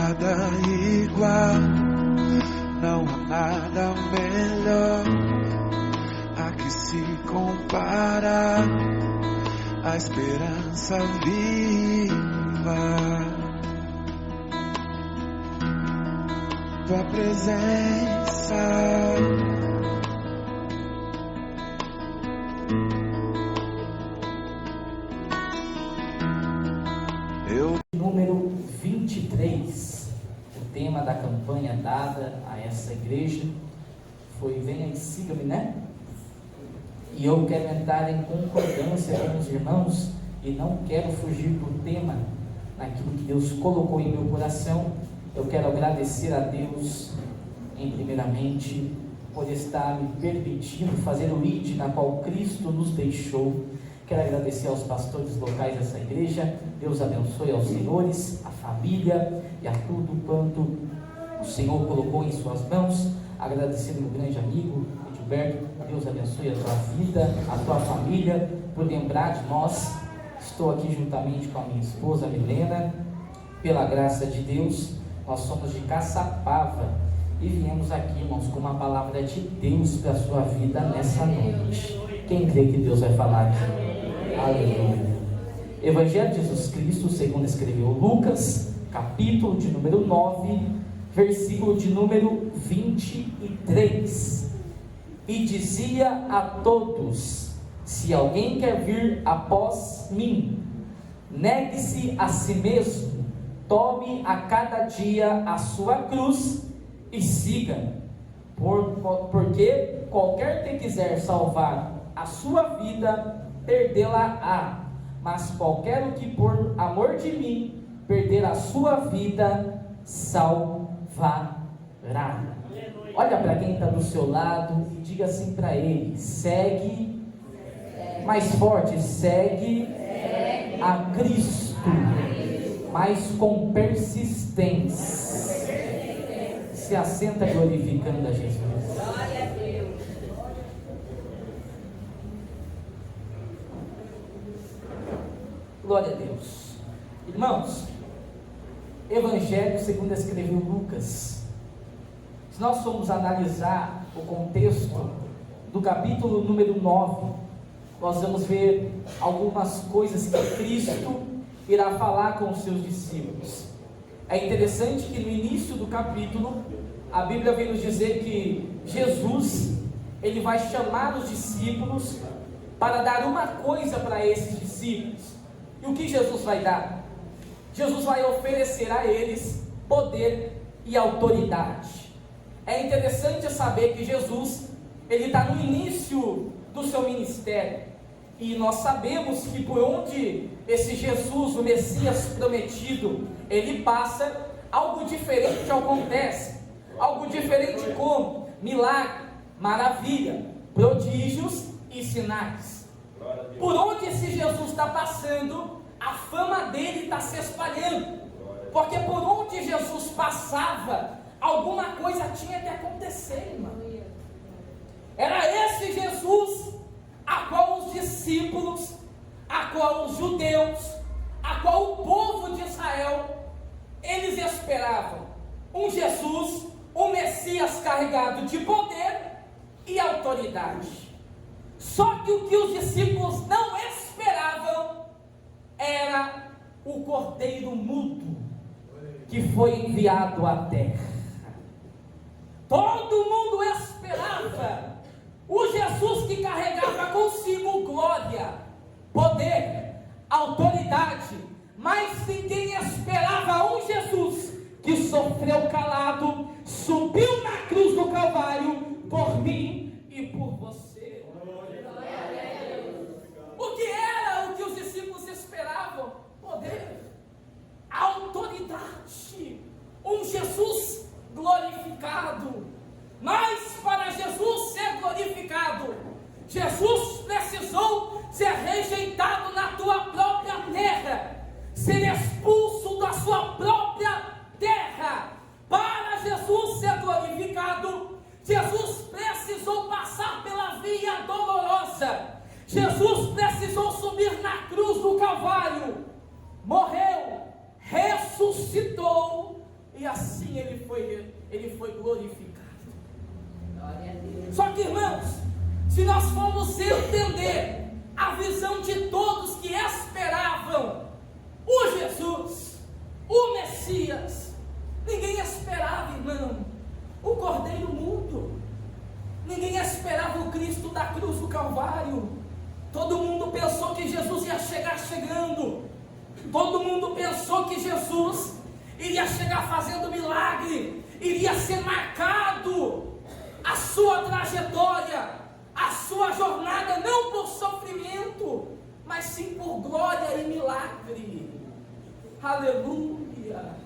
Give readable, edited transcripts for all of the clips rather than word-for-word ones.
nada igual, não há nada melhor a que se compara, a esperança viva, tua presença. Número 23, o tema da campanha dada a essa igreja foi Venha e Siga-me, né? E eu quero entrar em concordância com os irmãos e não quero fugir do tema, naquilo que Deus colocou em meu coração. Eu quero agradecer a Deus, primeiramente, por estar me permitindo fazer o ID na qual Cristo nos deixou. Quero agradecer aos pastores locais dessa igreja. Deus abençoe aos senhores, a família e a tudo quanto o Senhor colocou em suas mãos. Agradecer ao meu grande amigo Edilberto. Deus abençoe a tua vida, a tua família, por lembrar de nós. Estou aqui juntamente com a minha esposa Milena. Pela graça de Deus, nós somos de Caçapava e viemos aqui, irmãos, com uma palavra de Deus para a sua vida nessa noite. Quem crê que Deus vai falar aqui? Aleluia. Evangelho de Jesus Cristo, segundo escreveu Lucas, capítulo de número 9, versículo de número 23. E dizia a todos: se alguém quer vir após mim, negue-se a si mesmo, tome a cada dia a sua cruz e siga. Porque qualquer que quiser salvar a sua vida, perdê-la-á, mas qualquer o que por amor de mim perder a sua vida, salvará. Olha para quem está do seu lado e diga assim para ele: segue, mais forte, segue a Cristo, mas com persistência. Se assenta glorificando a Jesus. Glória a Deus. Irmãos, Evangelho segundo escreveu Lucas. Se nós formos analisar o contexto do capítulo número 9, nós vamos ver algumas coisas que Cristo irá falar com os seus discípulos. É interessante que no início do capítulo, a Bíblia vem nos dizer que Jesus, ele vai chamar os discípulos para dar uma coisa para esses discípulos. E o que Jesus vai dar? Jesus vai oferecer a eles poder e autoridade. É interessante saber que Jesus, ele está no início do seu ministério. E nós sabemos que por onde esse Jesus, o Messias prometido, ele passa, algo diferente acontece. Algo diferente como milagre, maravilha, prodígios e sinais. Por onde esse Jesus está passando, a fama dele está se espalhando. Porque por onde Jesus passava, alguma coisa tinha que acontecer, irmão. Era esse Jesus a qual os discípulos, a qual os judeus, a qual o povo de Israel, eles esperavam. Um Jesus, um Messias carregado de poder e autoridade. Só que o que os discípulos não esperavam era o cordeiro mudo que foi enviado à terra. Todo mundo esperava o Jesus que carregava consigo glória, poder, autoridade, mas ninguém esperava um Jesus que sofreu calado, subiu na cruz do Calvário por mim e por você. O que era o que os discípulos esperavam? Poder, autoridade, um Jesus glorificado. Mas para Jesus ser glorificado, Jesus precisou ser rejeitado na tua própria terra, ser expulso da sua própria terra. Para Jesus ser glorificado, Jesus precisou passar pela vida ia chegar chegando. Todo mundo pensou que Jesus iria chegar fazendo milagre, iria ser marcado a sua trajetória, a sua jornada, não por sofrimento, mas sim por glória e milagre. Aleluia!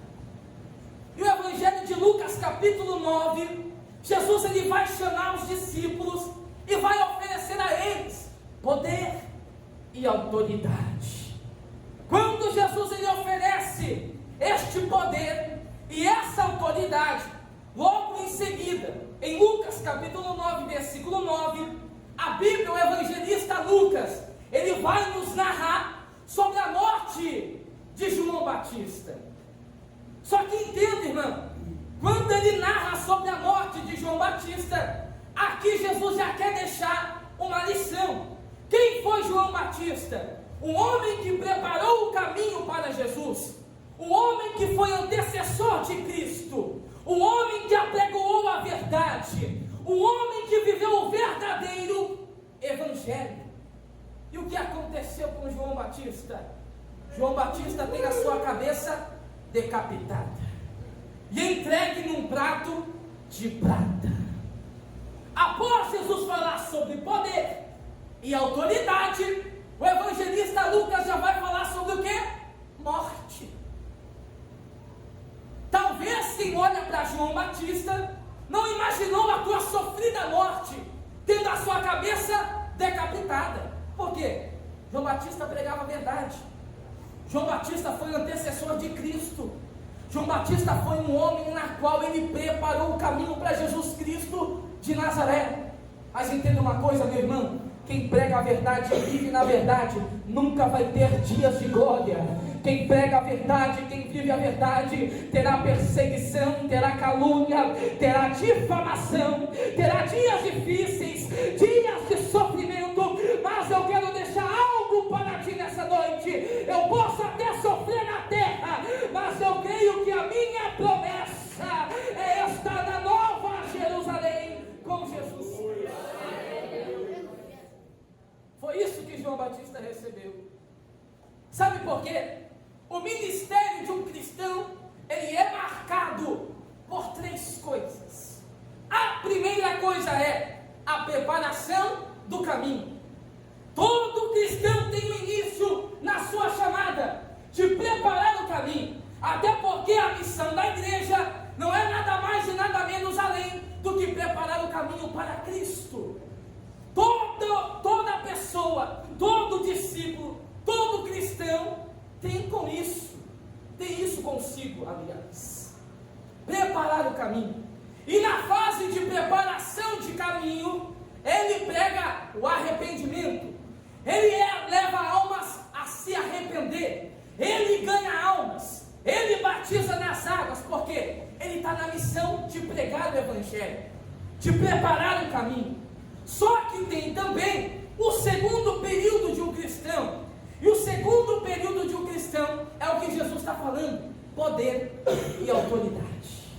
E o Evangelho de Lucas capítulo 9, Jesus ele vai chamar os discípulos e vai oferecer a eles poder e autoridade. Quando Jesus ele oferece este poder e essa autoridade, logo em seguida, em Lucas capítulo 9, versículo 9, a Bíblia, o evangelista Lucas, ele vai nos narrar sobre a morte de João Batista. Só que entenda, irmão, quando ele narra sobre a morte de João Batista, aqui Jesus já quer deixar uma lição. Quem foi João Batista? Um homem que preparou o caminho para Jesus, um homem que foi antecessor de Cristo, um homem que apregoou a verdade, um homem que viveu o verdadeiro evangelho. E o que aconteceu com João Batista? João Batista tem a sua cabeça decapitada e entregue num prato de prata. Após Jesus falar sobre poder e autoridade, o evangelista Lucas já vai falar sobre o que? Morte. Talvez quem olha para João Batista não imaginou a tua sofrida morte, tendo a sua cabeça decapitada. Por quê? João Batista pregava a verdade. João Batista foi o antecessor de Cristo. João Batista foi um homem na qual ele preparou o caminho para Jesus Cristo de Nazaré. Mas entenda uma coisa, meu irmão: quem prega a verdade e vive na verdade nunca vai ter dias de glória. Quem prega a verdade, quem vive a verdade, terá perseguição, terá calúnia, terá difamação, terá dias difíceis, dias de sofrimento. Mas eu quero deixar algo para ti nessa noite. Eu posso até sofrer na terra, mas eu creio que a minha promessa é estar na nova Jerusalém com Jesus. Foi isso que João Batista recebeu. Sabe por quê? O ministério de um cristão, ele é marcado por 3 coisas. A primeira coisa é a preparação do caminho. Todo cristão tem um início na sua chamada de preparar o caminho. Até porque a missão da igreja não é nada mais e nada menos além do que preparar o caminho para Cristo. Toda pessoa, todo discípulo, todo cristão tem isso consigo, aliás. Preparar o caminho. E na fase de preparação de caminho, ele prega o arrependimento. Ele leva almas a se arrepender. Ele ganha almas. Ele batiza nas águas. Porque ele está na missão de pregar o evangelho, de preparar o caminho. Só que tem também o segundo período de um cristão. E o segundo período de um cristão é o que Jesus está falando: poder e autoridade.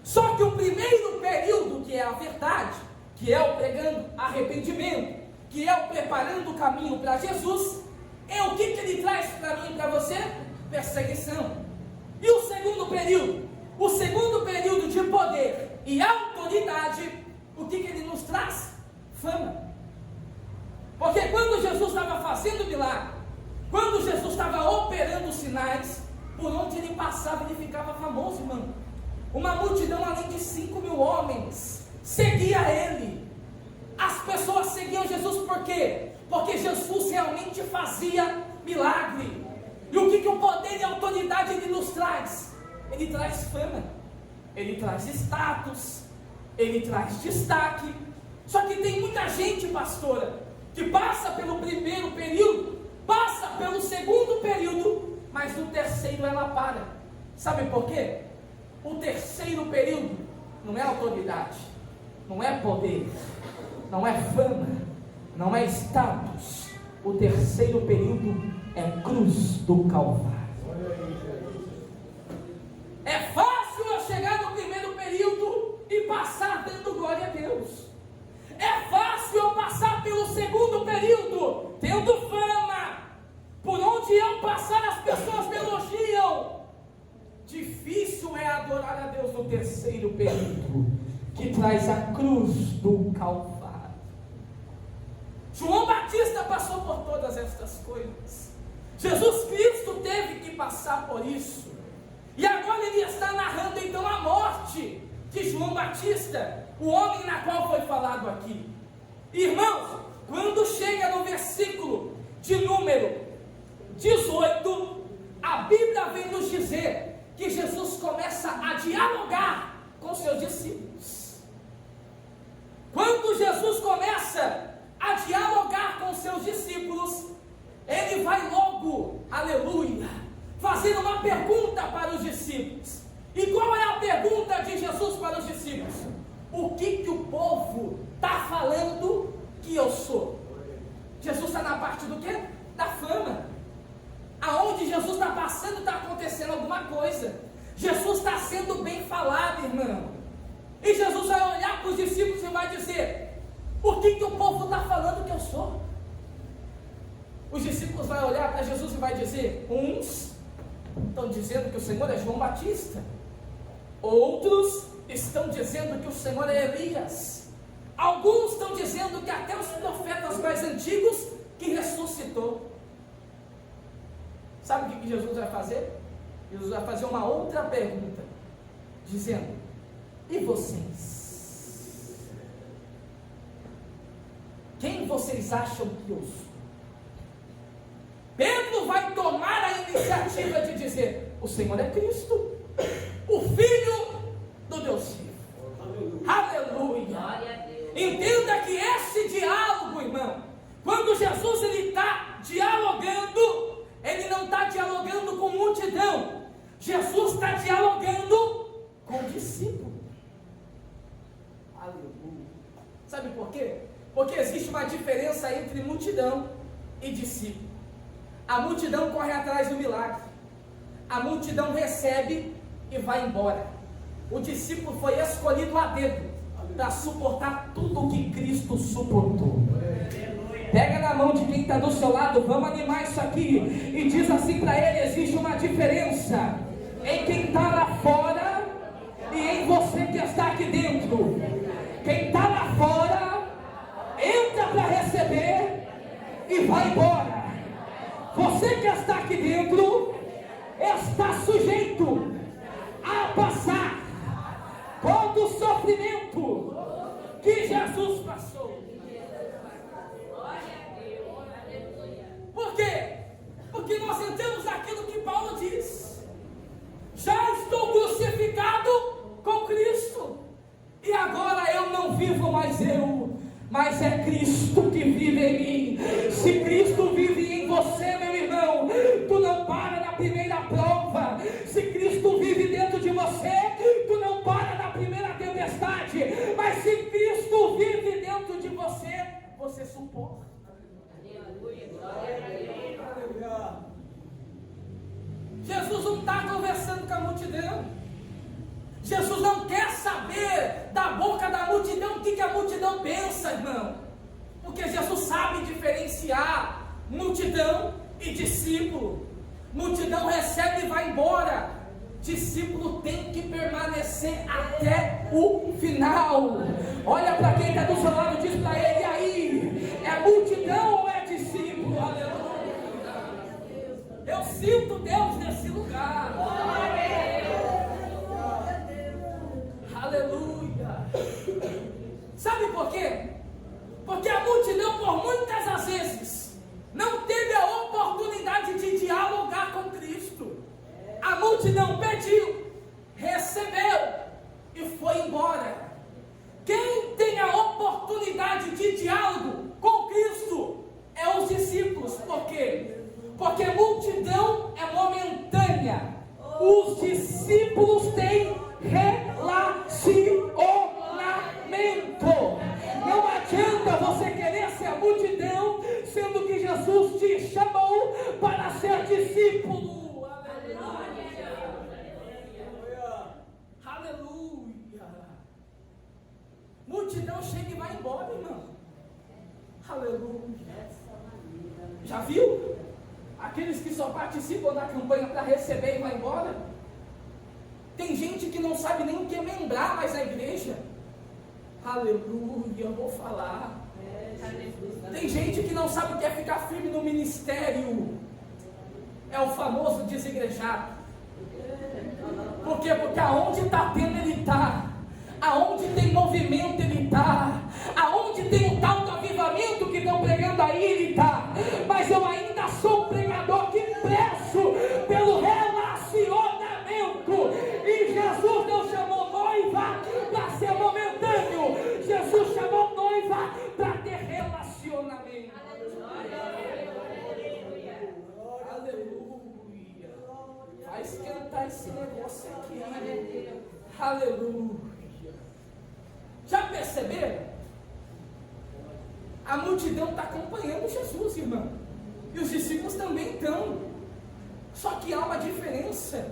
Só que o primeiro período, que é a verdade, que é o pregando arrependimento, que é o preparando o caminho para Jesus, é o que ele traz para mim e para você? Perseguição. E o segundo período de poder e autoridade, o que ele nos traz? Fama. Porque quando Jesus estava fazendo milagre, quando Jesus estava operando sinais, por onde ele passava ele ficava famoso, irmão. Uma multidão além de 5.000 homens seguia ele. As pessoas seguiam Jesus por quê? Porque Jesus realmente fazia milagre. E o que o poder e a autoridade ele nos traz? Ele traz fama, ele traz status, ele traz destaque. Só que tem muita gente, pastora, que passa pelo primeiro período, passa pelo segundo período, mas no terceiro ela para. Sabe por quê? O terceiro período não é autoridade, não é poder, não é fama, não é status. O terceiro período é cruz do Calvário. É fácil eu chegar no primeiro período e passar dando glória a Deus. É fácil eu passar pelo segundo período, tendo fama, Onde eu passar, as pessoas me elogiam. Difícil é adorar a Deus no terceiro período, que traz a cruz do Calvário. João Batista passou por todas estas coisas. Jesus Cristo teve que passar por isso. E agora ele está narrando então a morte de João Batista, o homem na qual foi falado aqui. Irmãos, quando chega no versículo de número 18, a Bíblia vem nos dizer que Jesus começa a dialogar com seus discípulos. Quando Jesus começa a dialogar com seus discípulos, ele vai logo, aleluia, fazendo uma pergunta para os discípulos. E qual é a pergunta de Jesus para os discípulos? O que o povo está falando que eu sou? Jesus está na parte do quê? Da fama. Aonde Jesus está passando, está acontecendo alguma coisa. Jesus está sendo bem falado, irmão. E Jesus vai olhar para os discípulos e vai dizer: o que o povo está falando que eu sou? Os discípulos vão olhar para Jesus e vai dizer: uns estão dizendo que o Senhor é João Batista, outros estão dizendo que o Senhor é Elias, alguns estão dizendo que até os profetas mais antigos que ressuscitou. Sabe o que Jesus vai fazer? Jesus vai fazer uma outra pergunta, dizendo: e vocês? Quem vocês acham que eu sou? Pedro vai tomar a iniciativa de dizer: o Senhor é Cristo, o Filho do Deus vivo. Aleluia! Entenda que esse diálogo, irmão, quando Jesus está dialogando, ele não está dialogando com multidão. Jesus está dialogando com o discípulo. Aleluia! Sabe por quê? Porque existe uma diferença entre multidão e discípulo. A multidão corre atrás do milagre, a multidão recebe e vai embora. O discípulo foi escolhido a dedo para suportar tudo o que Cristo suportou. Pega na mão de quem está do seu lado, vamos animar isso aqui, e diz assim para ele: existe uma diferença em quem está lá fora e em você que está aqui dentro. Quem está lá fora entra para receber e vai embora. Você que está aqui dentro está sujeito a passar todo o sofrimento que Jesus passou. Por quê? Porque nós entramos naquilo que Paulo diz: já estou crucificado com Cristo, e agora eu não vivo mais eu, mas é Cristo que vive em mim. Se Cristo vive em você, meu irmão, tu não para na primeira prova. Se Cristo vive dentro de você, tu não para na primeira tempestade. Mas se Cristo vive dentro de você, você suporta. Jesus não está conversando com a multidão. Jesus não quer saber da boca da multidão o que a multidão pensa, irmão. Porque Jesus sabe diferenciar multidão e discípulo. Multidão recebe e vai embora. Discípulo tem que permanecer até o final. Olha para quem está do seu lado e diz para ele: e aí? É multidão ou é discípulo? Aleluia. Eu sinto Deus nesse lugar. Aleluia. Sabe por quê? Porque a multidão, por muitas das vezes, não teve a oportunidade de dialogar com Cristo. A multidão pediu, recebeu e foi embora. Quem tem a oportunidade de diálogo com Cristo é os discípulos. Por quê? Porque a multidão é momentânea. Os discípulos têm relacionamento. Não adianta você querer ser a multidão, sendo que Jesus te chamou para ser discípulo. Aleluia. Aleluia. Multidão chega e vai embora, irmão. Aleluia. Já viu? Aqueles que só participam da campanha para receber e vai embora. Tem gente que não sabe nem o que é membrar mais a igreja. Aleluia, eu vou falar. Tem gente que não sabe o que é ficar firme no ministério. É o famoso desigrejado. Por quê? Porque aonde está tendo, ele está. Aonde tem movimento, ele está. Aonde tem um tal do avivamento que estão pregando aí, ele está. Mas eu ainda sou um pregador que prezo pelo relacionamento. E Jesus não chamou noiva para ser momentâneo. Jesus chamou noiva para ter relacionamento. Aleluia. Vai esquentar esse negócio aqui. Aleluia. Já perceberam? A multidão está acompanhando Jesus, irmão. E os discípulos também estão. Só que há uma diferença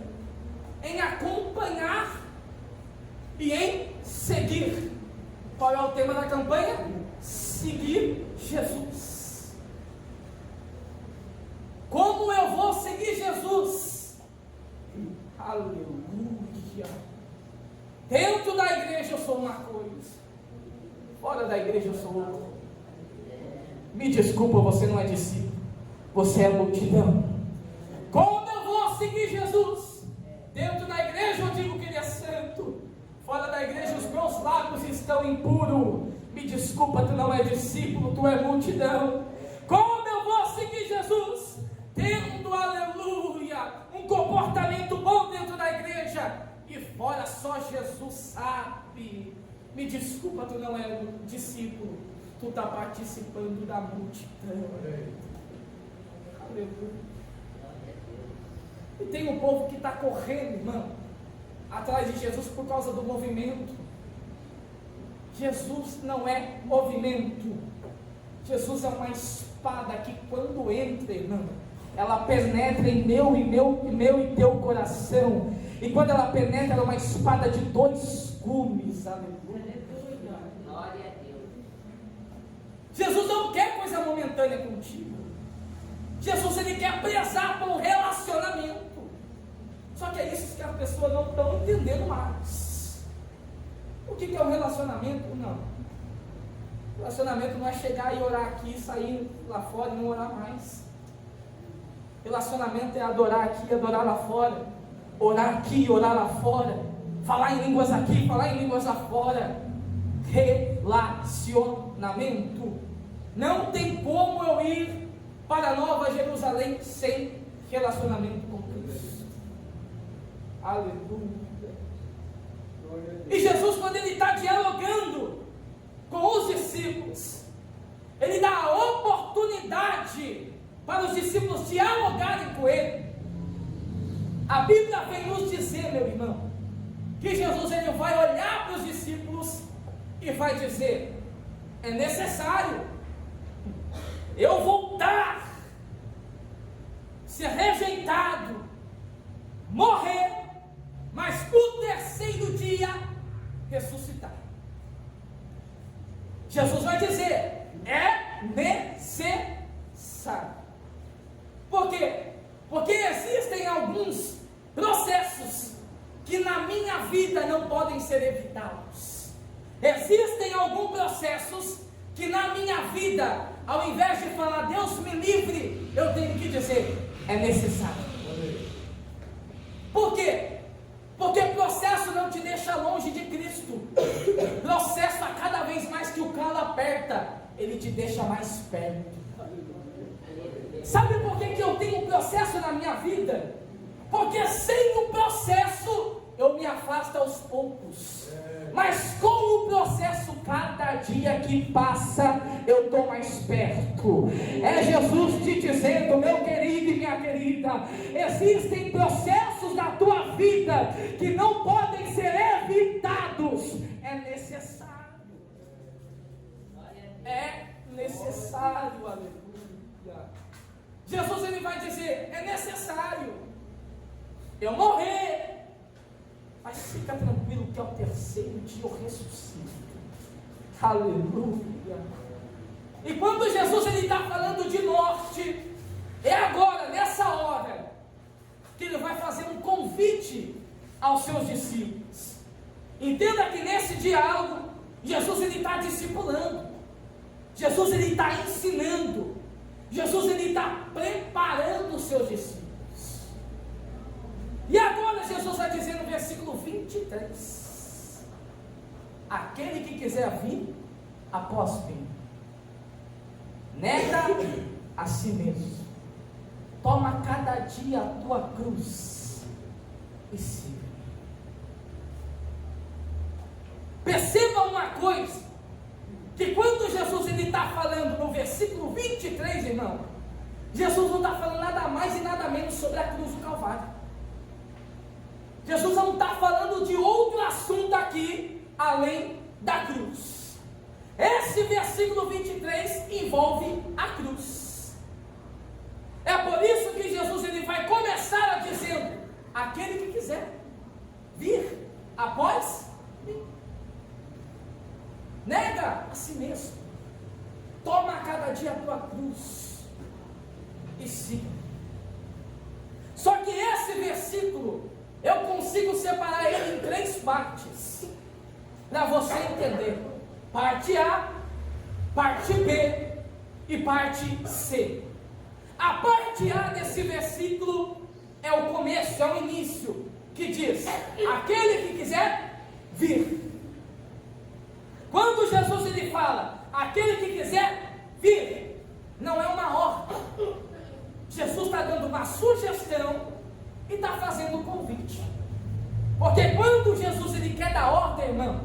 em acompanhar e em seguir. Qual é o tema da campanha? Seguir Jesus. Como eu vou seguir Jesus? Aleluia. Dentro da igreja eu sou uma coisa, fora da igreja eu sou outra. Me desculpa, você não é discípulo, você é multidão. Como eu vou seguir Jesus? Dentro da igreja eu digo que ele é santo, fora da igreja os meus lábios estão impuros. Me desculpa, tu não é discípulo, tu é multidão. Como eu vou seguir Jesus? Tendo, aleluia, um comportamento bom dentro da igreja, e fora só Jesus sabe. Me desculpa, tu não é um discípulo, tu está participando da multidão. Aleluia. E tem um povo que está correndo, irmão, atrás de Jesus por causa do movimento. Jesus não é movimento. Jesus é uma espada que quando entra, irmão, ela penetra em meu e teu coração. E quando ela penetra, ela é uma espada de dois gumes. Aleluia. Glória a Deus. Jesus não quer coisa momentânea contigo. Jesus, ele quer prezar por um relacionamento. Só que é isso que as pessoas não estão entendendo mais. O que é um relacionamento? Não. Relacionamento não é chegar e orar aqui, sair lá fora e não orar mais. Relacionamento é adorar aqui e adorar lá fora. Orar aqui e orar lá fora. Falar em línguas aqui, falar em línguas lá fora. Relacionamento. Não tem como eu ir para a Nova Jerusalém sem relacionamento com Cristo. Aleluia. E Jesus, quando ele está dialogando com os discípulos, ele dá a oportunidade para os discípulos dialogarem com ele. A Bíblia vem nos dizer, meu irmão, que Jesus ele vai olhar para os discípulos e vai dizer: é necessário eu voltar, ser rejeitado, morrer, mas no terceiro dia ressuscitar. Jesus vai dizer: é necessário. Por quê? Porque existem alguns processos que na minha vida não podem ser evitados. Existem alguns processos que na minha vida, ao invés de falar Deus me livre, eu tenho que dizer: é necessário. Por quê? Porque processo não te deixa longe de Cristo. Processo, a cada vez mais que o calo aperta, ele te deixa mais perto. Sabe por que eu tenho um processo na minha vida? Porque sem o processo eu me afasto aos poucos. Mas com o processo, cada dia que passa, eu estou mais perto. É Jesus te dizendo, meu querido e minha querida, existem processos na tua vida que não podem ser evitados. É necessário. É necessário, aleluia. Jesus ele vai dizer: é necessário eu morrer, mas fica tranquilo que ao terceiro dia eu ressuscito. Aleluia. E quando Jesus ele está falando de morte, é agora, nessa aos seus discípulos. Entenda que nesse diálogo, Jesus ele está discipulando, Jesus ele está ensinando, Jesus ele está preparando os seus discípulos. E agora Jesus vai dizer no versículo 23: aquele que quiser vir após mim, nega a si mesmo, toma cada dia a tua cruz e siga. Perceba uma coisa, que quando Jesus está falando no versículo 23, irmão, Jesus não está falando nada mais e nada menos sobre a cruz do Calvário. Jesus não está falando de outro assunto aqui, além da cruz. Esse versículo 23 envolve a cruz. É por isso que Jesus ele vai começar dizendo: aquele que quiser vir após mim, nega a si mesmo, toma a cada dia a tua cruz e siga. Só que esse versículo, eu consigo separar ele em 3 partes, para você entender: parte A, parte B e parte C. A parte A desse versículo é o começo, é o início, que diz: aquele que quiser vir. Quando Jesus ele fala, aquele que quiser vir, não é uma ordem. Jesus está dando uma sugestão e está fazendo um convite. Porque quando Jesus ele quer dar ordem, irmão,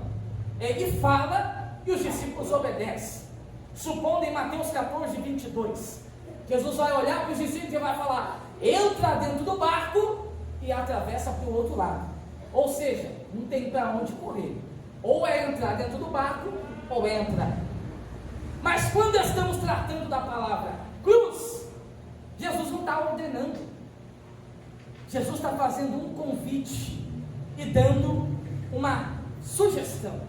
ele fala e os discípulos obedecem. Supondo em Mateus 14, 22, Jesus vai olhar para os discípulos e vai falar: entra dentro do barco e atravessa para o outro lado. Ou seja, não tem para onde correr. Ou é entrar dentro do barco, ou é entrar. Mas quando estamos tratando da palavra cruz, Jesus não está ordenando. Jesus está fazendo um convite e dando uma sugestão.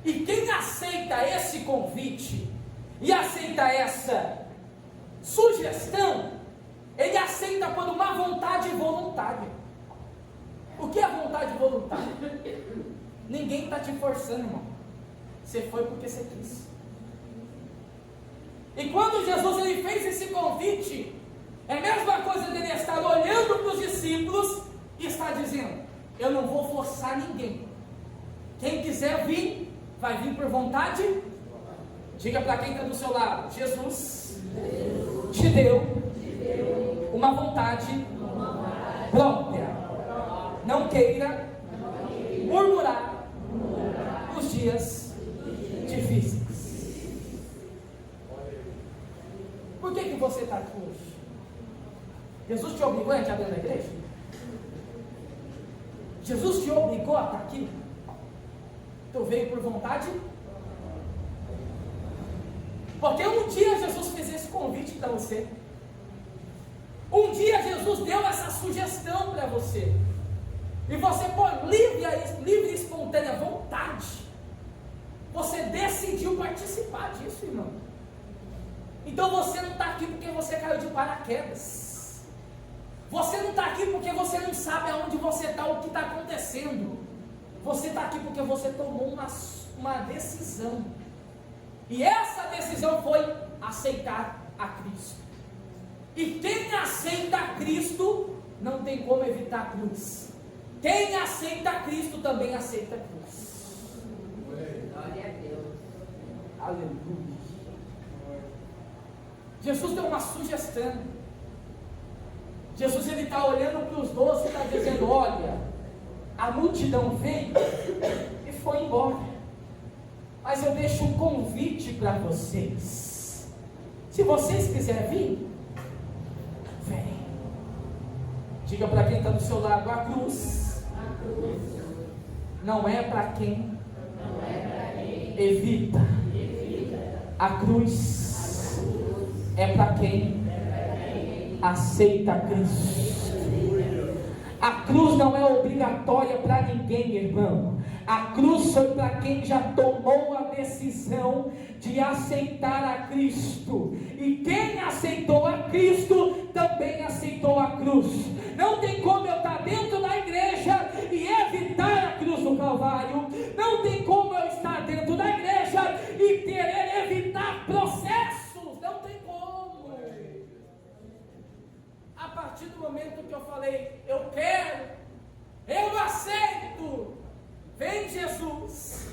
E quem aceita esse convite e aceita essa sugestão, ele aceita por uma vontade voluntária. O que é vontade voluntária? Ninguém está te forçando, irmão. Você foi porque você quis. E quando Jesus ele fez esse convite, é a mesma coisa dele estar olhando para os discípulos e estar dizendo: eu não vou forçar ninguém. Quem quiser vir, vai vir por vontade. Diga para quem está do seu lado: Jesus te deu uma vontade própria. Não queira murmurar os dias difíceis. Por que você está aqui hoje? Jesus te obrigou a entrar dentro da igreja? Jesus te obrigou a estar aqui? Tu veio por vontade? Porque um dia Jesus fez esse convite para você. Um dia Jesus deu essa sugestão para você. E você, por livre e espontânea vontade, você decidiu participar disso, irmão. Então você não está aqui porque você caiu de paraquedas. Você não está aqui porque você não sabe aonde você está, o que está acontecendo. Você está aqui porque você tomou uma decisão. E essa decisão foi aceitar a Cristo. E quem aceita a Cristo não tem como evitar a cruz. Quem aceita a Cristo também aceita a cruz. Glória a Deus. Aleluia. Jesus deu uma sugestão. Jesus ele está olhando para os 12 e está dizendo: olha, a multidão veio e foi embora, mas eu deixo um convite para vocês. Se vocês quiserem vir, vem. Diga para quem está do seu lado: a cruz não é para quem evita. A cruz é para quem aceita Cristo. A cruz não é obrigatória para ninguém, irmão. A cruz foi para quem já tomou a decisão de aceitar a Cristo. E quem aceitou a Cristo também aceitou a cruz. Não tem como eu estar dentro da igreja partir do momento que eu falei, eu quero, eu aceito, vem Jesus,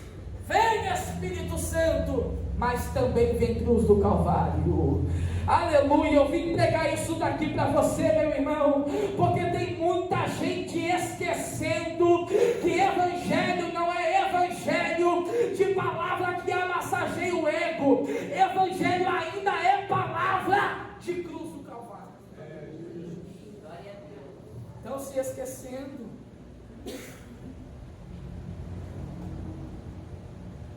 vem Espírito Santo, mas também vem cruz do Calvário. Aleluia, eu vim pregar isso daqui para você, meu irmão, porque tem muita gente esquecendo que evangelho não é evangelho de palavra que amassageia o ego. Evangelho ainda é palavra de cruz do Calvário. Estão se esquecendo.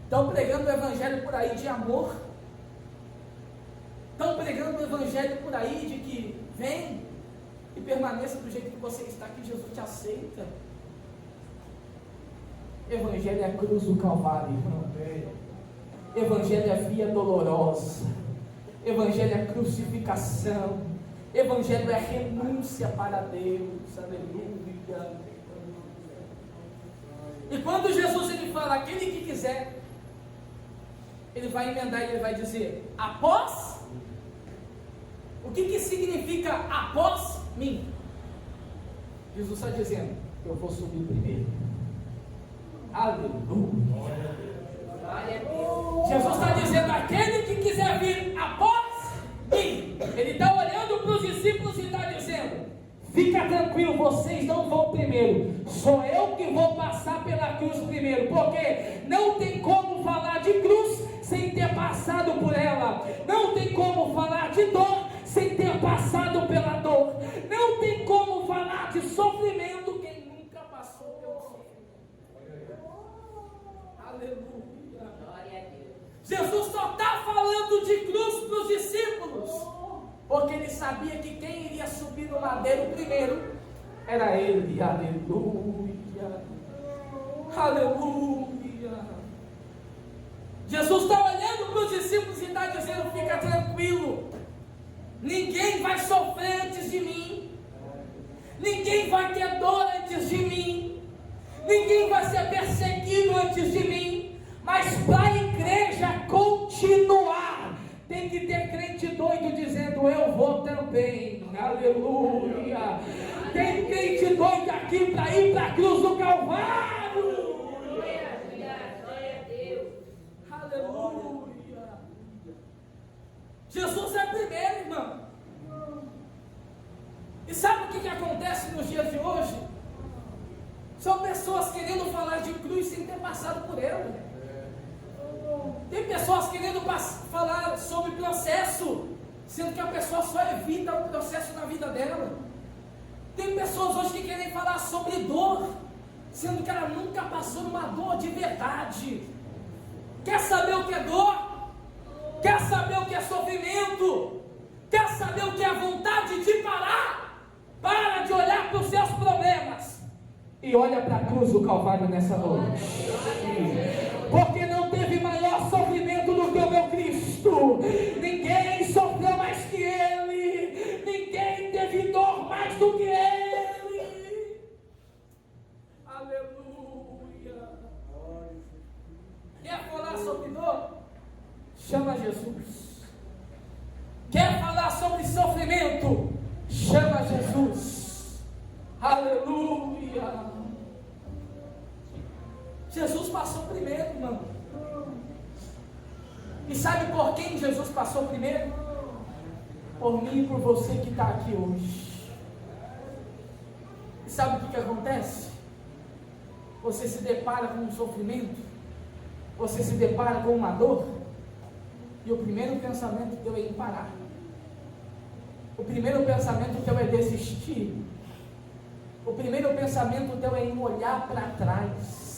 Estão pregando o evangelho por aí de amor. Estão pregando o evangelho por aí de que vem e permaneça do jeito que você está, que Jesus te aceita. Evangelho é a cruz do Calvário, irmão. Evangelho é via dolorosa. Evangelho é crucificação. Evangelho é renúncia para Deus. Aleluia. E quando Jesus ele fala, aquele que quiser, ele vai emendar e ele vai dizer, após. O que significa após mim? Jesus está dizendo, eu vou subir primeiro. Aleluia. Jesus está dizendo, aquele que quiser vir após mim. Ele está olhando para os discípulos e está dizendo, fica tranquilo, vocês não vão primeiro. Sou eu que vou passar pela cruz primeiro. Porque não tem como falar de cruz sem ter passado por ela. Não tem como falar de dor sem ter passado pela dor. Não tem como falar de sofrimento quem nunca passou pelo sofrimento. Aleluia. Jesus só está falando de cruz para os discípulos, porque ele sabia que quem iria subir no madeiro primeiro era ele. Aleluia. Aleluia. Jesus está olhando para os discípulos e está dizendo, fica tranquilo. Ninguém vai sofrer antes de mim. Ninguém vai ter dor antes de mim. Ninguém vai ser perseguido antes de mim. Mas para a igreja continuar, tem que ter crente doido dizendo, eu vou também. Aleluia. Tem crente doido aqui para ir para a cruz do Calvário. Aleluia. Jesus é primeiro, irmão. E sabe o que acontece nos dias de hoje? São pessoas querendo falar de cruz sem ter passado por ela. Tem pessoas querendo falar sobre processo, sendo que a pessoa só evita o processo na vida dela. Tem pessoas hoje que querem falar sobre dor, sendo que ela nunca passou numa dor de verdade. Quer saber o que é dor? Quer saber o que é sofrimento? Quer saber o que é vontade de parar? Para de olhar para os seus problemas e olha para a cruz do Calvário nessa noite. Porque não teve maior sofrimento do que o meu Cristo. Ninguém sofreu mais que Ele. Ninguém teve dor mais do que Ele. Aleluia. Quer falar sobre dor? Chama Jesus. Quer falar sobre sofrimento? Chama Jesus. Aleluia. Jesus passou primeiro, irmão. E sabe por quem Jesus passou primeiro? Por mim e por você que está aqui hoje. E sabe o que acontece? Você se depara com um sofrimento, você se depara com uma dor, e o primeiro pensamento teu é em parar. O primeiro pensamento teu é desistir. O primeiro pensamento teu é em olhar para trás.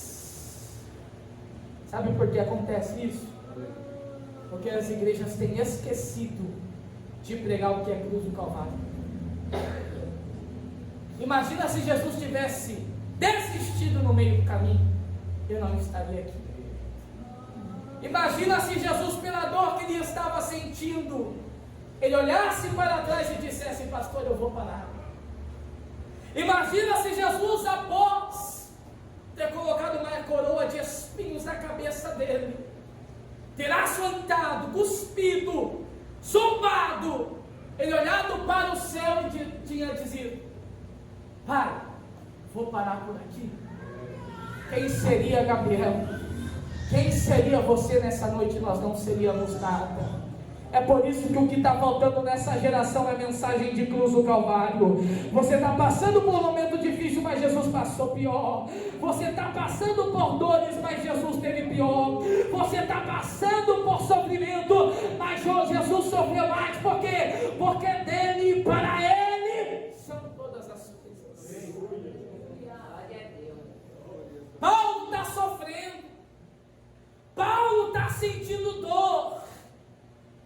Sabe por que acontece isso? Porque as igrejas têm esquecido de pregar o que é cruz do Calvário. Imagina se Jesus tivesse desistido no meio do caminho, eu não estaria aqui. Imagina se Jesus, pela dor que ele estava sentindo, ele olhasse para trás e dissesse, pastor, eu vou parar. Imagina se Jesus, após ter colocado uma coroa de espinhos na cabeça dele, ter açoitado, cuspido, zombado, ele olhado para o céu e tinha Pai, vou parar por aqui. Quem seria Gabriel? Quem seria você nessa noite? Nós não seríamos nada. É por isso que o que está faltando nessa geração é mensagem de cruz do Calvário. Você está passando por um momento difícil, mas Jesus passou pior. Você está passando por dores, mas Jesus teve pior. Você está passando por sofrimento, mas Jesus sofreu mais. Por quê? Porque dele e para ele são todas as coisas. Paulo está sofrendo. Paulo está sentindo dor.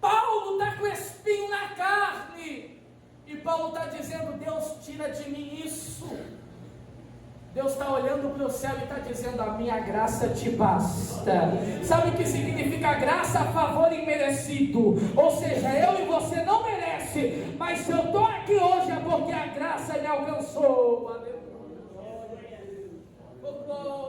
Paulo está com espinho na carne. E Paulo está dizendo: Deus, tira de mim isso. Deus está olhando para o céu e está dizendo: a minha graça te basta. Sabe o que significa graça? Favor imerecido. Ou seja, eu e você não merece, mas se eu estou aqui hoje é porque a graça me alcançou. Aleluia. Oh, glória.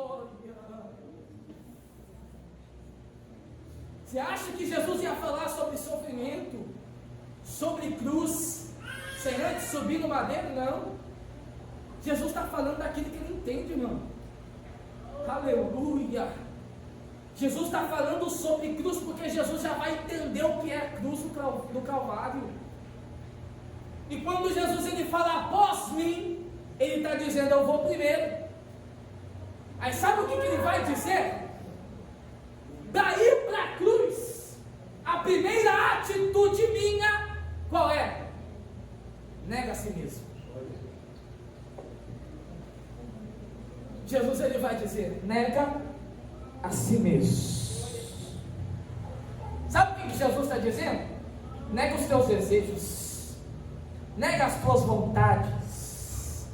Você acha que Jesus ia falar sobre sofrimento, sobre cruz, sem antes subir no madeiro? Não. Jesus está falando daquilo que ele entende, irmão. Aleluia. Jesus está falando sobre cruz, porque Jesus já vai entender o que é a cruz do Calvário. E quando Jesus ele fala após mim, ele está dizendo: eu vou primeiro. Aí sabe o que ele vai dizer? Daí para a cruz, a primeira atitude minha, qual é? Nega a si mesmo. Jesus ele vai dizer: nega a si mesmo. Sabe o que Jesus está dizendo? Nega os teus desejos, nega as tuas vontades,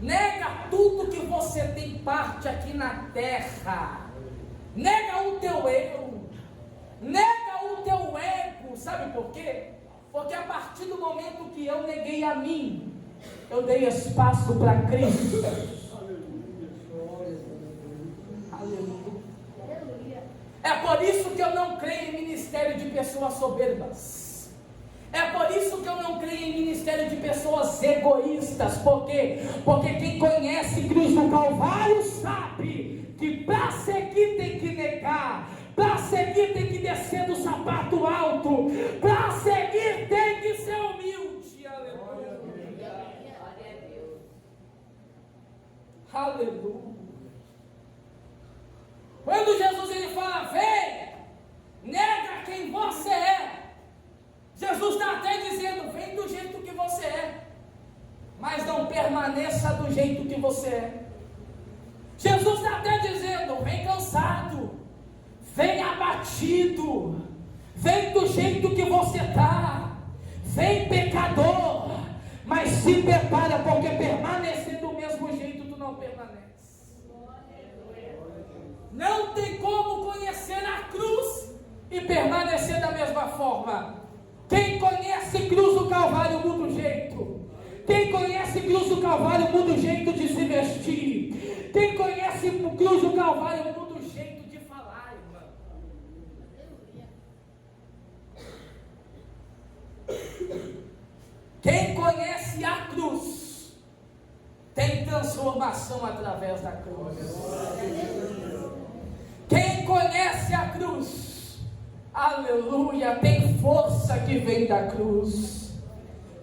nega tudo que você tem parte aqui na terra. Nega o teu eu, nega o teu ego. Sabe por quê? Porque a partir do momento que eu neguei a mim, eu dei espaço para Cristo. Aleluia. É por isso que eu não creio em ministério de pessoas soberbas. É por isso que eu não creio em ministério de pessoas egoístas. Por quê? Porque quem conhece Cruz do Calvário sabe que para seguir tem que negar, para seguir tem que descer do sapato alto, para seguir tem que ser humilde. Aleluia. Aleluia. Quando Jesus ele fala: vem, nega quem você é, Jesus está até dizendo: vem do jeito que você é, mas não permaneça do jeito que você é. Jesus está até dizendo: vem cansado, vem abatido, vem do jeito que você está, vem pecador, mas se prepara, porque permanecer do mesmo jeito tu não permanece. Não tem como conhecer a cruz e permanecer da mesma forma. Quem conhece cruz do Calvário muda o jeito. Quem conhece cruz do Calvário muda o jeito de se vestir. Quem conhece cruz do Calvário muda o jeito de falar, irmão. Quem conhece a cruz tem transformação através da cruz. Quem conhece a cruz, aleluia, tem força que vem da cruz.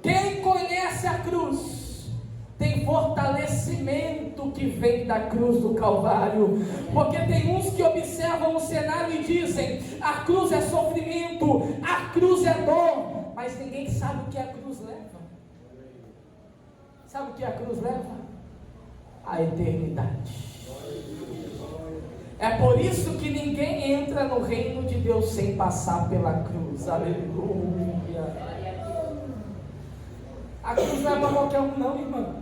Quem conhece a cruz tem fortalecimento que vem da cruz do Calvário. Porque tem uns que observam o cenário e dizem: a cruz é sofrimento, a cruz é dor, mas ninguém sabe o que a cruz leva. Sabe o que a cruz leva? A eternidade. É por isso que ninguém entra no reino de Deus sem passar pela cruz. Aleluia. A cruz não é para qualquer um não, irmão.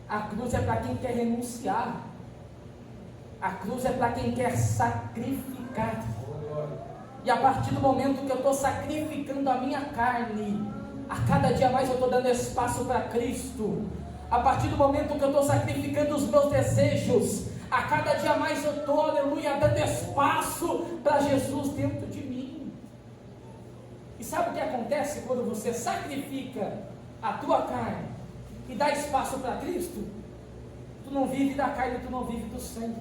A cruz é para quem quer renunciar. A cruz é para quem quer sacrificar. E a partir do momento que eu estou sacrificando a minha carne, a cada dia mais eu estou dando espaço para Cristo. A partir do momento que eu estou sacrificando os meus desejos, a cada dia mais eu estou, aleluia, dando espaço para Jesus dentro de mim. E sabe o que acontece quando você sacrifica a tua carne? e dá espaço para Cristo, tu não vive da carne, tu não vive do sangue,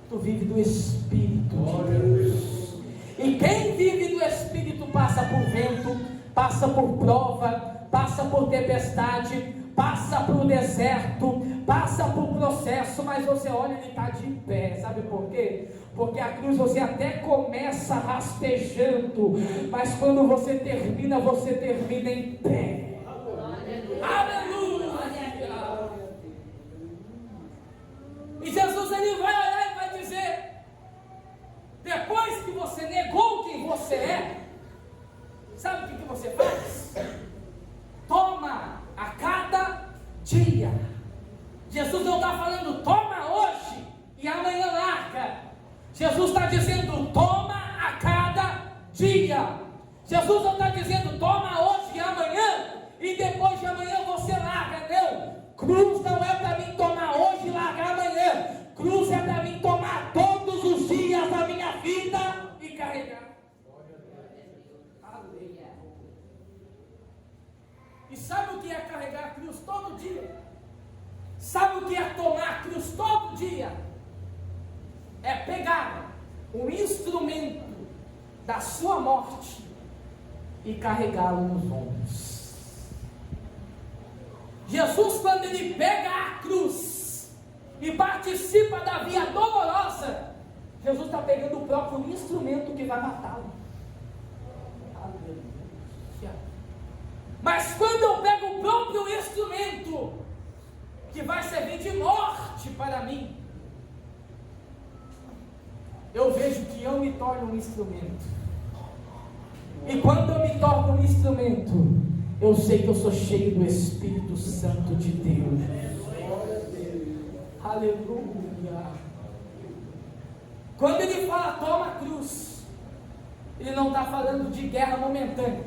tu vive do Espírito de Deus. E quem vive do Espírito passa por vento, passa por prova, passa por tempestade, passa por deserto, passa por processo, mas você olha, ele está de pé. Sabe por quê? Porque a cruz você até começa rastejando, mas quando você termina em pé. Aleluia! E Jesus ele vai olhar e vai dizer: depois que você negou quem você é, sabe o que você faz? Toma a cada dia. Jesus não está falando toma hoje e amanhã larga. Jesus está dizendo toma a cada dia. Jesus não está dizendo toma hoje e amanhã e depois de amanhã você larga. Não, cruz não é para mim tomar hoje e largar amanhã. Cruz é para mim tomar todos os dias da minha vida e carregar. Aleluia. E sabe o que é carregar a cruz todo dia? Sabe o que é tomar a cruz todo dia? É pegar um instrumento da sua morte e carregá-lo nos ombros. Jesus, quando ele pega a cruz e participa da via dolorosa, Jesus está pegando o próprio instrumento que vai matá-lo. Aleluia. Mas quando eu pego o próprio instrumento que vai servir de morte para mim, eu vejo que eu me torno um instrumento. E quando eu me torno um instrumento, eu sei que eu sou cheio do Espírito Santo de Deus. Aleluia. Quando ele fala toma a cruz, ele não está falando de guerra momentânea,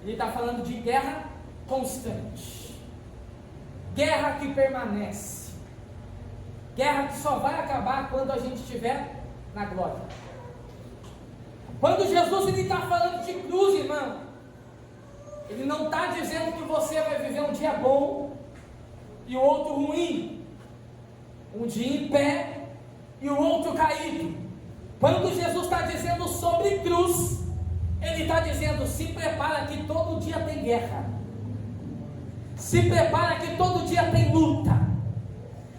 ele está falando de guerra constante, guerra que permanece, guerra que só vai acabar quando a gente estiver na glória. Quando Jesus está falando de cruz, irmão, ele não está dizendo que você vai viver um dia bom e o outro ruim, um dia em pé e o outro caído. Quando Jesus está dizendo sobre cruz, ele está dizendo: se prepara que todo dia tem guerra, se prepara que todo dia tem luta,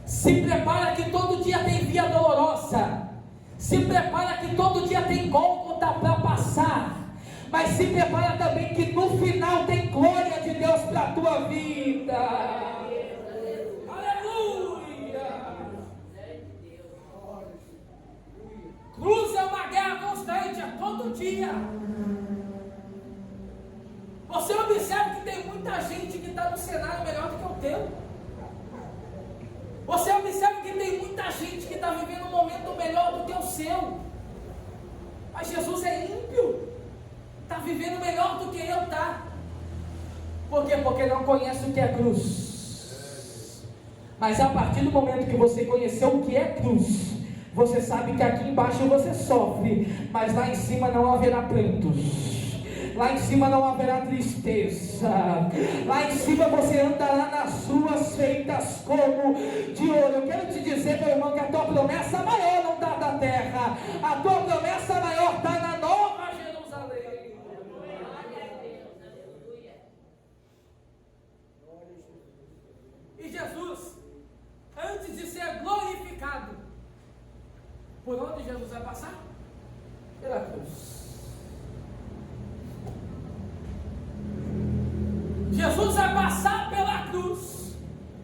se prepara que todo dia tem via dolorosa, se prepara que todo dia tem Gólgota para passar, mas se prepara também que no final tem glória de Deus para a tua vida. Aleluia! Cruz é uma guerra constante, é todo dia. Você observa que tem muita gente que está no cenário melhor do que o teu. Você observa que tem muita gente que está vivendo um momento melhor do que o seu. Mas Jesus é ímpio, está vivendo melhor do que eu está. Por quê? Porque não conhece o que é cruz. Mas a partir do momento que você conheceu o que é cruz, você sabe que aqui embaixo você sofre, mas lá em cima não haverá prantos. Lá em cima não haverá tristeza. Lá em cima você andará nas ruas feitas como de ouro. Eu quero te dizer, meu irmão, que a tua promessa maior não está da terra. A tua promessa maior está na Nova Jerusalém. E Jesus, antes de ser glorificado, por onde Jesus vai passar? Pela cruz. Jesus vai passar pela cruz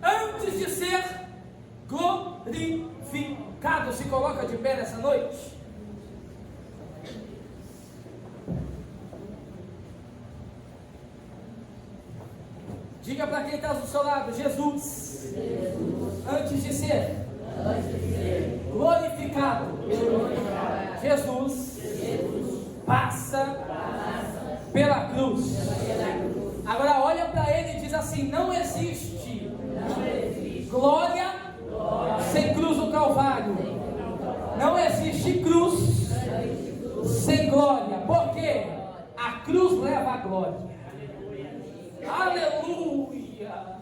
antes de ser glorificado. Se coloca de pé nessa noite. Diga para quem está do seu lado: Jesus, antes de ser glorificado, Jesus passa pela cruz. Agora olha para ele e diz assim: não existe glória sem cruz do Calvário. Não existe cruz sem glória. Por quê? A cruz leva a glória. Aleluia.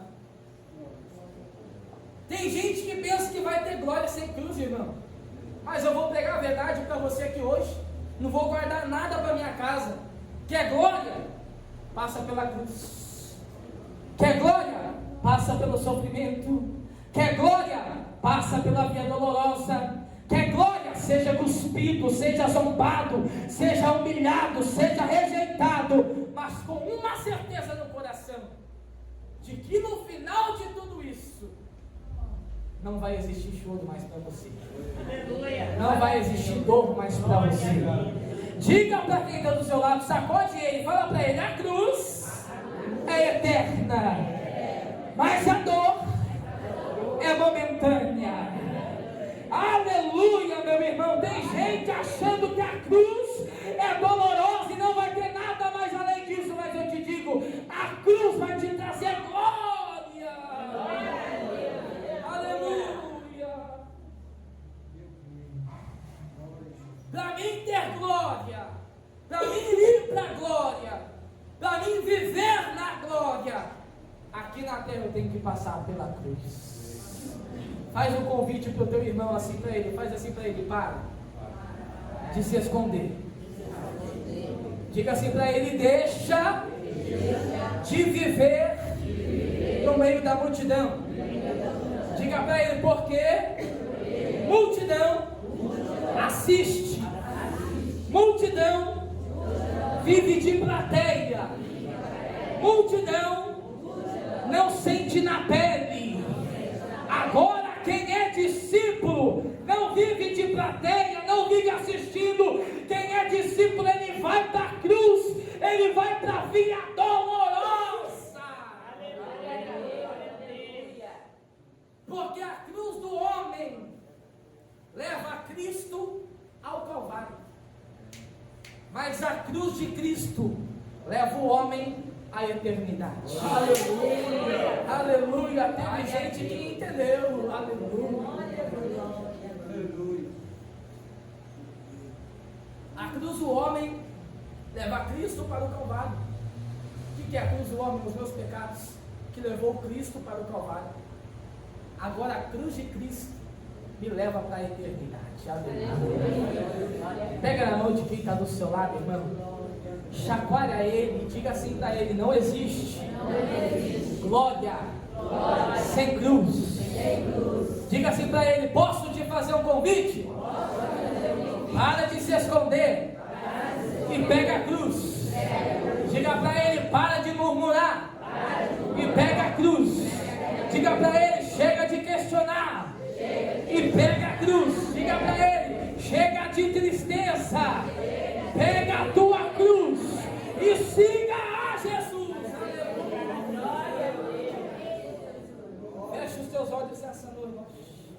cruz, irmão. Mas eu vou pregar a verdade para você aqui hoje. Não vou guardar nada para minha casa. Quer glória? Passa pela cruz. Quer glória? Passa pelo sofrimento. Quer glória? Passa pela via dolorosa. Quer glória? Seja cuspido, seja zombado, seja humilhado, seja rejeitado, mas com uma certeza no coração, de que no final de tudo isso, não vai existir choro mais para você. Não vai existir dor mais para você. Diga para quem está do seu lado, sacode ele, fala para ele, a cruz é eterna, mas a dor é momentânea. Aleluia, meu irmão. Tem gente achando que a cruz é dolorosa e não vai ter nada mais além disso, mas eu te digo, a cruz vai te trazer glória. Aleluia. Para mim ter glória, para mim ir para a glória, para mim viver na glória, aqui na terra eu tenho que passar pela cruz. Faz um convite para o teu irmão assim para ele, faz assim para ele, para de se esconder. Diga assim para ele, deixa de viver no meio da multidão. Diga para ele, porque multidão assiste, multidão vive de plateia, multidão não sente na pele. Agora quem é discípulo não vive de plateia, não vive assistindo. Quem é discípulo, ele vai para a cruz, ele vai para a via dolorosa. Porque a cruz do homem leva Cristo ao Calvário, mas a cruz de Cristo leva o homem à eternidade. Aleluia, aleluia. Teve gente que entendeu. Aleluia, aleluia. A cruz do homem leva Cristo para o Calvário. O que é a cruz do homem? Os meus pecados, que levou Cristo para o Calvário. Agora a cruz de Cristo me leva para a eternidade. Aleluia. Pega na mão de quem está do seu lado, irmão. Chacoalha ele, diga assim para ele, não existe glória sem cruz. Diga assim para ele, posso te fazer um convite? Para de se esconder e pega a cruz. Diga para ele, para de murmurar e pega a cruz. Diga para ele, chega de questionar e pega a cruz. Diga para ele, chega de tristeza, pega a tua cruz e siga a Jesus. Feche os teus olhos essa noite.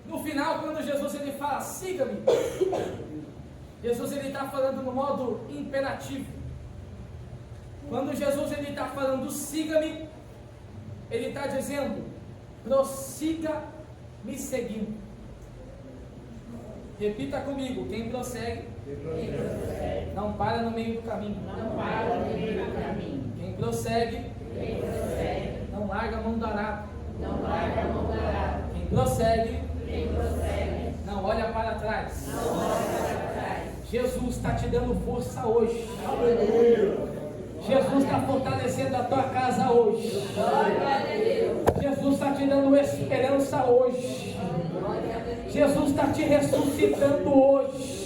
No final, quando Jesus ele fala, siga-me, Jesus ele está falando no modo imperativo. Quando Jesus ele está falando, siga-me, ele está dizendo, prossiga me seguindo. Repita comigo, quem prossegue, não para no meio do caminho. Quem prossegue, não larga a mão do arado. Quem prossegue, não olha para trás. Jesus está te dando força hoje. Jesus está fortalecendo a tua casa hoje. Jesus está te dando esperança hoje. Jesus está te ressuscitando hoje.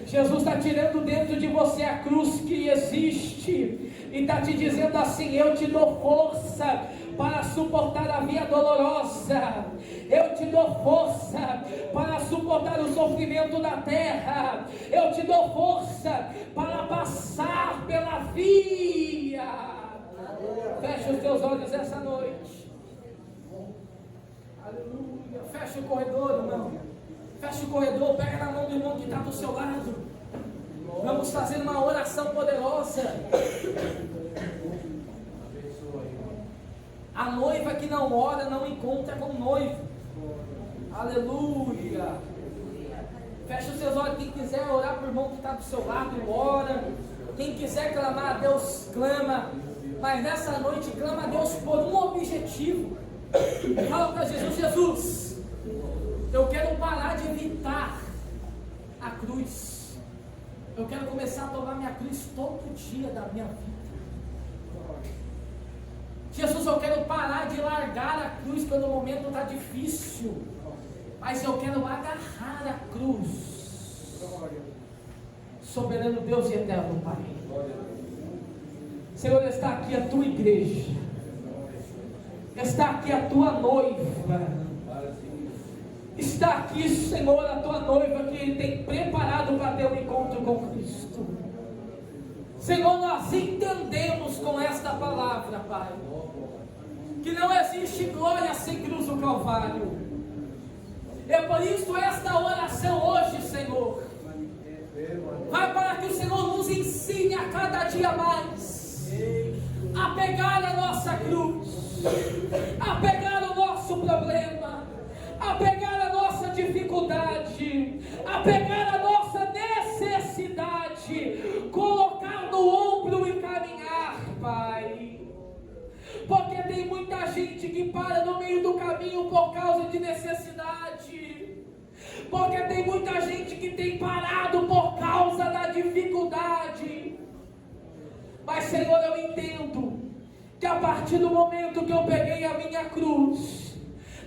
Jesus está tirando dentro de você a cruz que existe e está te dizendo assim, eu te dou força para suportar a via dolorosa. Eu te dou força para suportar o sofrimento da terra. Eu te dou força para passar pela via. Fecha os teus olhos essa noite. Aleluia. Fecha o corredor, irmão. Fecha o corredor, pega na mão do irmão que está do seu lado. Vamos fazer uma oração poderosa. A noiva que não ora não encontra com o noivo. Aleluia. Fecha os seus olhos. Quem quiser orar por irmão que está do seu lado, ora. Quem quiser clamar a Deus, clama. Mas nessa noite clama a Deus por um objetivo. Fala para Jesus: Jesus, eu quero parar de evitar a cruz. Eu quero começar a tomar minha cruz todo dia da minha vida. Jesus, eu quero parar de largar a cruz quando o momento está difícil, mas eu quero agarrar a cruz. Soberano Deus e eterno Pai, Senhor, está aqui a tua igreja, está aqui a tua noiva, está aqui, Senhor, a tua noiva que tem preparado para ter um encontro com Cristo. Senhor, nós entendemos com esta palavra, Pai, que não existe glória sem cruz do Calvário. É por isso esta oração hoje, Senhor, vai para que o Senhor nos ensine a cada dia mais a pegar a nossa cruz, a pegar o nosso problema, a pegar a nossa dificuldade, a pegar a nossa necessidade, colocar no ombro e caminhar, Pai. Porque tem muita gente que para no meio do caminho por causa de necessidade. Porque tem muita gente que tem parado por causa da dificuldade. Mas, Senhor, eu entendo que a partir do momento que eu peguei a minha cruz,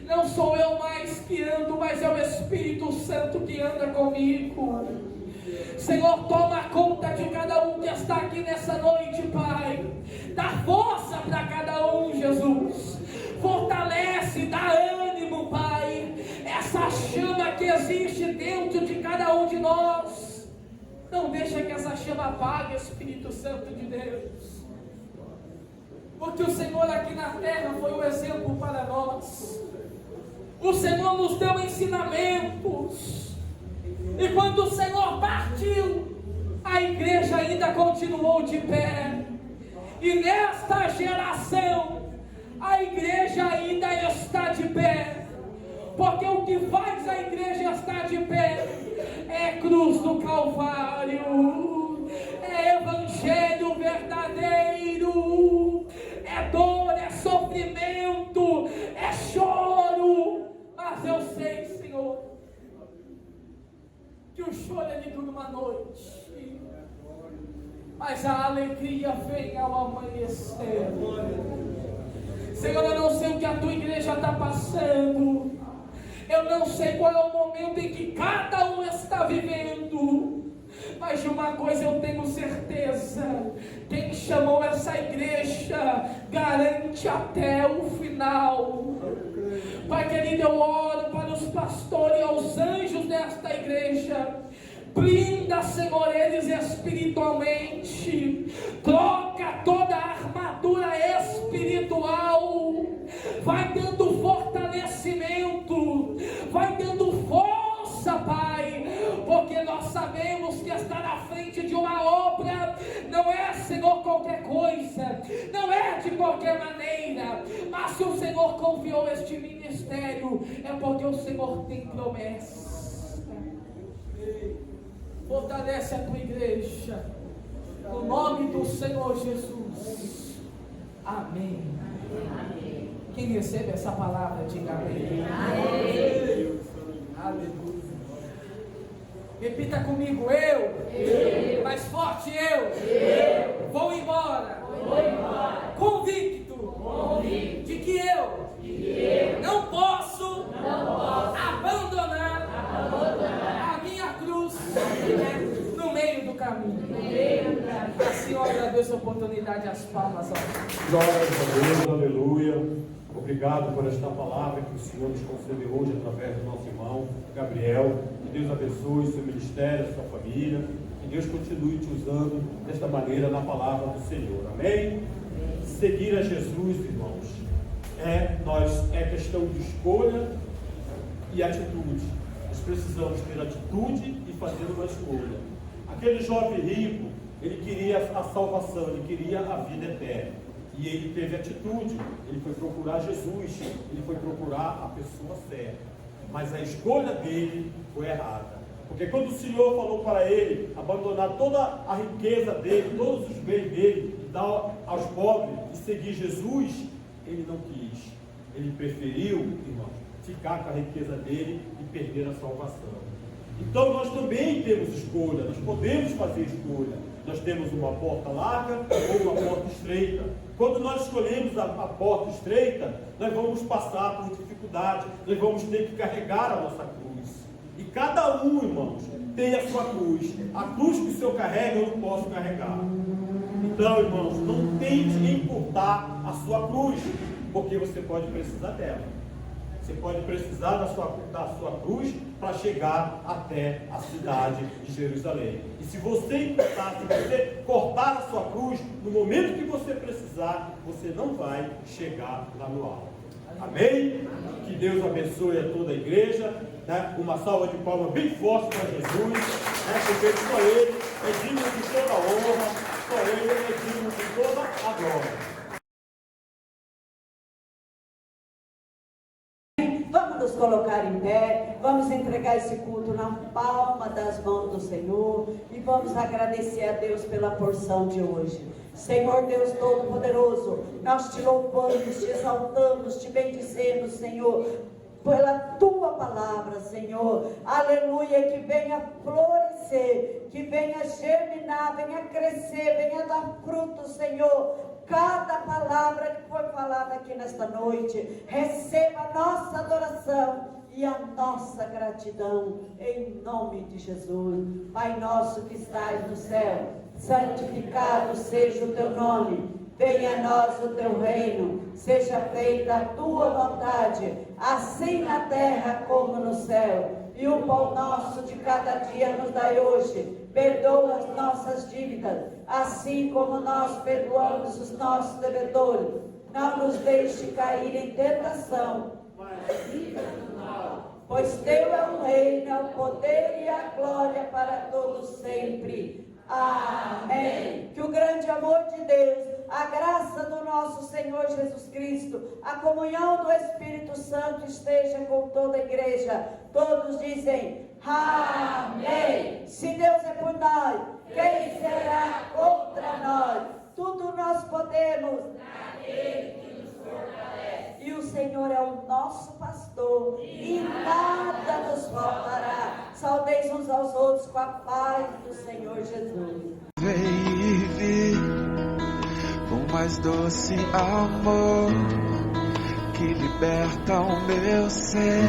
não sou eu mais que ando, mas é o Espírito Santo que anda comigo. Senhor, toma conta de cada um que está aqui nessa noite, Pai. Dá força para cada um, Jesus. Fortalece, dá ânimo, Pai. Essa chama que existe dentro de cada um de nós, não deixa que essa chama apague, Espírito Santo de Deus. Porque o Senhor aqui na terra foi um exemplo para nós. O Senhor nos deu ensinamentos. E quando o Senhor partiu, a igreja ainda continuou de pé. E nesta geração, a igreja ainda está de pé. Porque o que faz a igreja estar de pé é cruz do Calvário, é evangelho verdadeiro, é dor, é sofrimento, é choro. Mas eu sei, Senhor, que o choro ele dura uma noite, mas a alegria vem ao amanhecer. Senhor, eu não sei o que a tua igreja está passando, eu não sei qual é o momento em que cada um está vivendo, mas de uma coisa eu tenho certeza: quem chamou essa igreja garante até o final. Pai querido, eu oro para os pastores e aos anjos desta igreja. Blinda, Senhor, eles espiritualmente. Troca toda a armadura espiritual. Vai dando fortalecimento. Vai dando força, Pai. Porque nós sabemos que estar na frente de uma obra não é, Senhor, qualquer coisa. Não é de qualquer maneira. Mas se o Senhor confiou este ministério, é porque o Senhor tem promessa. Fortalece a tua igreja, no nome do Senhor Jesus. Amém. Amém. Quem recebe essa palavra, diga amém. Amém. Aleluia. Repita comigo: eu. Mais forte: eu. Vou embora. Convicto de que eu não posso abandonar a minha cruz no meio do caminho. Assim eu agradeço a oportunidade, as palmas. Glória a Deus, aleluia. Obrigado por esta palavra que o Senhor nos concedeu hoje através do nosso irmão Gabriel. Que Deus abençoe seu ministério, sua família. Que Deus continue te usando desta maneira na palavra do Senhor. Amém? Seguir a Jesus, irmãos, é questão de escolha e atitude. Nós precisamos ter atitude e fazer uma escolha. Aquele jovem rico, ele queria a salvação, ele queria a vida eterna. E ele teve atitude, ele foi procurar Jesus, ele foi procurar a pessoa certa. Mas a escolha dele foi errada. Porque quando o Senhor falou para ele abandonar toda a riqueza dele, todos os bens dele, dar aos pobres e seguir Jesus, ele não quis. Ele preferiu, irmãos, ficar com a riqueza dele e perder a salvação. Então nós também temos escolha, nós podemos fazer escolha. Nós temos uma porta larga ou uma porta estreita. Quando nós escolhemos a porta estreita, nós vamos passar por dificuldade, nós vamos ter que carregar a nossa cruz. E cada um, irmãos, tem a sua cruz. A cruz que o Senhor carrega, eu não posso carregar. Então, irmãos, não tente encurtar a sua cruz, porque você pode precisar dela. Você pode precisar da sua cruz para chegar até a cidade de Jerusalém. E se você cortar a sua cruz, no momento que você precisar, você não vai chegar lá no alto. Amém? Que Deus abençoe a toda a igreja. Né? Uma salva de palmas bem forte para Jesus, né? Porque só Ele é digno de toda a honra, só Ele é digno de toda a glória. Vamos nos colocar em pé, vamos entregar esse culto na palma das mãos do Senhor e vamos agradecer a Deus pela porção de hoje. Senhor Deus Todo-Poderoso, nós te louvamos, te exaltamos, te bendizemos, Senhor, pela tua palavra, Senhor, aleluia, que venha florescer, que venha germinar, venha crescer, venha dar fruto, Senhor. Cada palavra que foi falada aqui nesta noite, receba a nossa adoração e a nossa gratidão, em nome de Jesus. Pai nosso que estás no céu, santificado seja o teu nome. Venha a nós o teu reino, seja feita a tua vontade, assim na terra como no céu. E o pão nosso de cada dia nos dai hoje. Perdoa as nossas dívidas, assim como nós perdoamos os nossos devedores. Não nos deixe cair em tentação, mas livra-nos do mal. Pois teu é o reino, o poder e a glória para todos sempre. Amém. Que o grande amor de Deus, a graça do nosso Senhor Jesus Cristo, a comunhão do Espírito Santo esteja com toda a igreja. Todos dizem amém. Se Deus é por nós, quem será contra nós? Tudo nós podemos naquele que nos fortalece. E o Senhor é o nosso pastor e nada nos faltará. Saudeis uns aos outros com a paz do Senhor Jesus. Vem e vi o mais doce amor que liberta o meu ser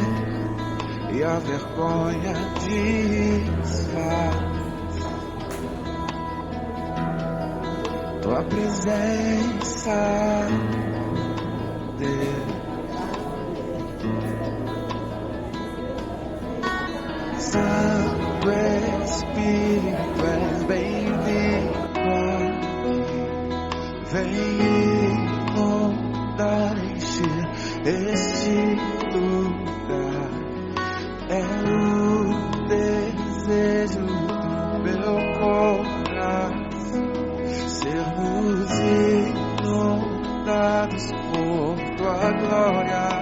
e a vergonha desfaz. Tua presença, Deus. Santo Espírito, és bem-vindo. Vem inundar, encher este lugar. É o desejo do meu coração, sermos inundados por tua glória.